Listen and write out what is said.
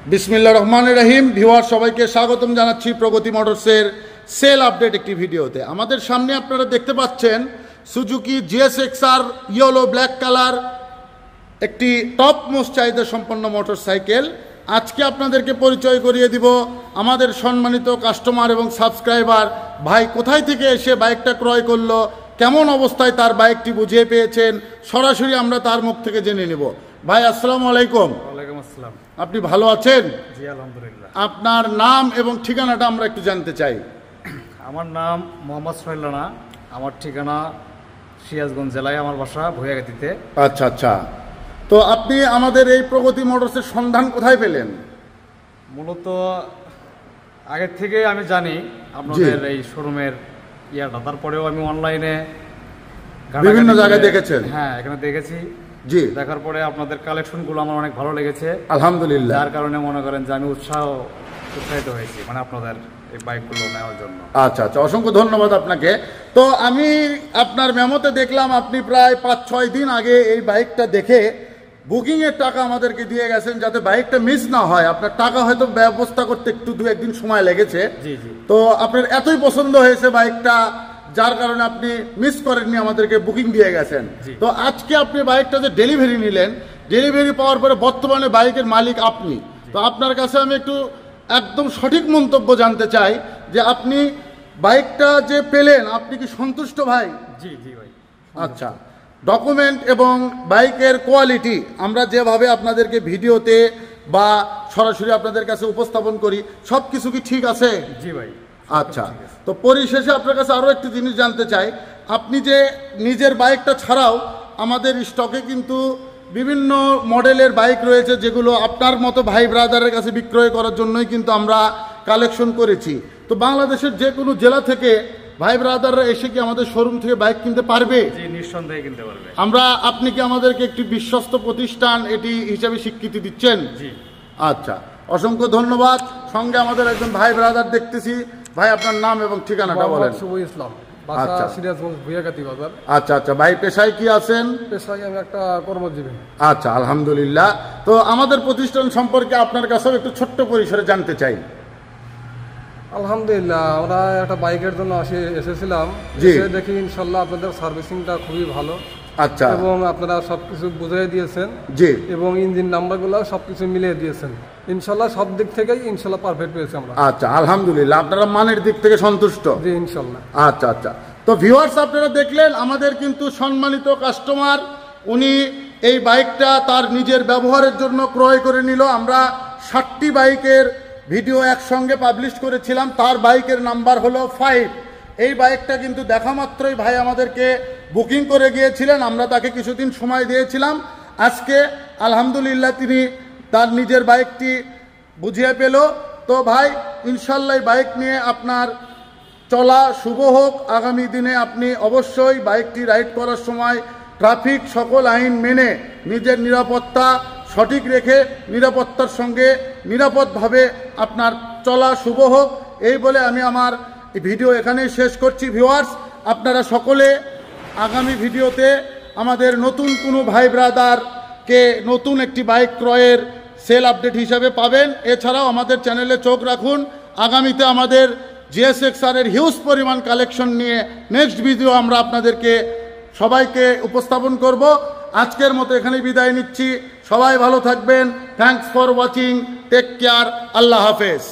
বিসমিল্লাহির রহমানির রহিম। ভিউয়ার সবাইকে স্বাগতম জানাচ্ছি প্রগতি মোটরসের সেল আপডেট একটি ভিডিওতে। আমাদের সামনে আপনারা দেখতে পাচ্ছেন Suzuki GSX-R yellow black colour একটি টপ মোস্ট চাহিদা সম্পন্ন মোটরসাইকেল। আজকে আপনাদেরকে পরিচয় করিয়ে দিব আমাদের সম্মানিত কাস্টমার এবং সাবস্ক্রাইবার ভাই কোথায় থেকে এসে বাইকটা ক্রয় করলো, কেমন অবস্থায় তার বাইকটি বুঝিয়ে পেয়েছেন, সরাসরি আমরা তার মুখ থেকে জেনে নেব। ভাই আসসালামু আলাইকুম। ওয়ালাইকুম আসসালাম। আপনি ভালো আছেন? জি আলহামদুলিল্লাহ। আপনার নাম এবং ঠিকানাটা আমরা একটু জানতে চাই। আমার নাম মোহাম্মদ সোহেল রানা, আমার ঠিকানা সিরাজগঞ্জ জেলায়, আমার বাসা ভুয়াগাতিতে। আচ্ছা আচ্ছা, তো আপনি আমাদের এই প্রগতি মোটরসের সন্ধান কোথায় পেলেন? মূলত আগের থেকে আমি জানি আপনাদের এই শোরুমের ইয়াটা, তারপরেও আমি অনলাইনে বিভিন্ন জায়গায় দেখেছেন? হ্যাঁ, এখানে দেখেছি। জি, দেখার পরে আপনাদের কালেকশনগুলো আমার অনেক ভালো লেগেছে আলহামদুলিল্লাহ। যার কারণে মনে করেন যে আমি উৎসাহিত হয়েছি মানে আপনাদের এই বাইকগুলো নেওয়ার জন্য। আচ্ছা আচ্ছা, অসংখ্য ধন্যবাদ আপনাকে। তো আমি আপনার মেমোতে দেখলাম আপনি প্রায় 5-6 দিন আগে এই বাইকটা দেখে বুকিংয়ের টাকা আমাদেরকে দিয়ে গেছেন যাতে বাইকটা মিস না হয়। আপনার টাকা হয়তো ব্যবস্থা করতে একটু 2-1 দিন সময় লেগেছে। জি জি। তো আপনার এতই পছন্দ হয়েছে বাইকটা যার কারণে আপনি মিস করেননি, আমাদেরকে বুকিং দিয়ে গেছেন। তো আজকে আপনি বাইকটা যে ডেলিভারি নিলেন, ডেলিভারি পাওয়ার পরে বর্তমানে বাইকের মালিক আপনি। তো আপনার কাছে আমি একটু একদম সঠিক মন্তব্য জানতে চাই যে আপনি বাইকটা যে পেলেন আপনি কি সন্তুষ্ট ভাই? জি জি ভাই। আচ্ছা, ডকুমেন্ট এবং বাইকের কোয়ালিটি আমরা যেভাবে আপনাদেরকে ভিডিওতে বা সরাসরি আপনাদের কাছে উপস্থাপন করি সব কিছু কি ঠিক আছে? জি ভাই। আচ্ছা, তো পরিশেষে আপনার কাছে আরও একটি জিনিস জানতে চাই, আপনি যে নিজের বাইকটা ছাড়াও আমাদের স্টকে কিন্তু বিভিন্ন মডেলের বাইক রয়েছে যেগুলো আপনার মতো ভাই ব্রাদারের কাছে বিক্রয় করার জন্যই কিন্তু আমরা কালেকশন করেছি। তো বাংলাদেশের যে কোনো জেলা থেকে ভাই ব্রাদাররা এসে কি আমাদের শোরুম থেকে বাইক কিনতে পারবে? জি, নিঃসন্দেহে কিনতে পারবে। আপনি কি আমাদেরকে একটি বিশ্বস্ত প্রতিষ্ঠান এটি হিসাবে স্বীকৃতি দিচ্ছেন? জি। আচ্ছা, অসংখ্য ধন্যবাদ। সঙ্গে আমাদের একজন ভাই ব্রাদার দেখতেছি। ভাই আপনার নাম এবং ঠিকানাটা বলেন। শুভ ইসলাম, বাসা সিরাজগঞ্জ ভুয়াগাতি বাজার। আচ্ছা আচ্ছা, ভাই পেশায় কি আছেন? পেশায় আমি একটা কর্মজীবী। আচ্ছা, আলহামদুলিল্লাহ। তো আমাদের প্রতিষ্ঠান সম্পর্কে আপনার কাছেও একটু ছোট্ট পরিসরে জানতে চাই। আলহামদুলিল্লাহ, আমরা একটা বাইকের জন্য এসেছিলাম, দেখি ইনশাল্লাহ আপনাদের সার্ভিসিংটা খুবই ভালো। আচ্ছা, এবং আপনারা সবকিছু বুঝিয়ে দিয়েছেন। জি, এবং ইঞ্জিন নাম্বারগুলো সবকিছু মিলিয়ে দিয়েছেন। ইনশাল্লাহ সব দিক থেকেই ইনশাল্লাহ পারফেক্ট পেয়েছি আমরা। আচ্ছা, আলহামদুলিল্লাহ। আপনারা মানের দিক থেকে সন্তুষ্ট? জি ইনশাল্লাহ। আচ্ছা আচ্ছা, তো ভিউয়ার্স আপনারা দেখলেন আমাদের কিন্তু সম্মানিত কাস্টমার, উনি এই বাইকটা তার নিজের ব্যবহারের জন্য ক্রয় করে নিল। আমরা 60টি বাইকের ভিডিও একসঙ্গে পাবলিশ করেছিলাম, তার বাইকের নাম্বার হলো 5। এই বাইকটা কিন্তু দেখা মাত্রই ভাই আমাদেরকে বুকিং করে গিয়েছিলেন, আমরা তাকে কিছুদিন সময় দিয়েছিলাম। আজকে আলহামদুলিল্লাহ তিনি তার নিজের বাইকটি বুঝিয়ে পেল। তো ভাই ইনশাল্লাহ বাইক নিয়ে আপনার চলা শুভ হোক। আগামী দিনে আপনি অবশ্যই বাইকটি রাইড করার সময় ট্রাফিক সকল আইন মেনে নিজের নিরাপত্তা সঠিক রেখে নিরাপত্তার সঙ্গে নিরাপদভাবে আপনার চলা শুভ হোক। এই বলে আমি আমার ভিডিও এখানেই শেষ করছি। ভিউয়ার্স আপনারা সকলে আগামী ভিডিওতে আমাদের নতুন কোনো ভাই ব্রাদারকে নতুন একটি বাইক ক্রয়ের সেল আপডেট হিসাবে পাবেন। এছাড়াও আমাদের চ্যানেলে চোখ রাখুন, আগামীতে আমাদের GSX-R এর হিউজ পরিমাণ কালেকশন নিয়ে নেক্সট ভিডিও আমরা আপনাদেরকে সবাইকে উপস্থাপন করব। আজকের মতো এখানেই বিদায় নিচ্ছি। সবাই ভালো থাকবেন। Thanks for watching, take care, আল্লাহ হাফেজ।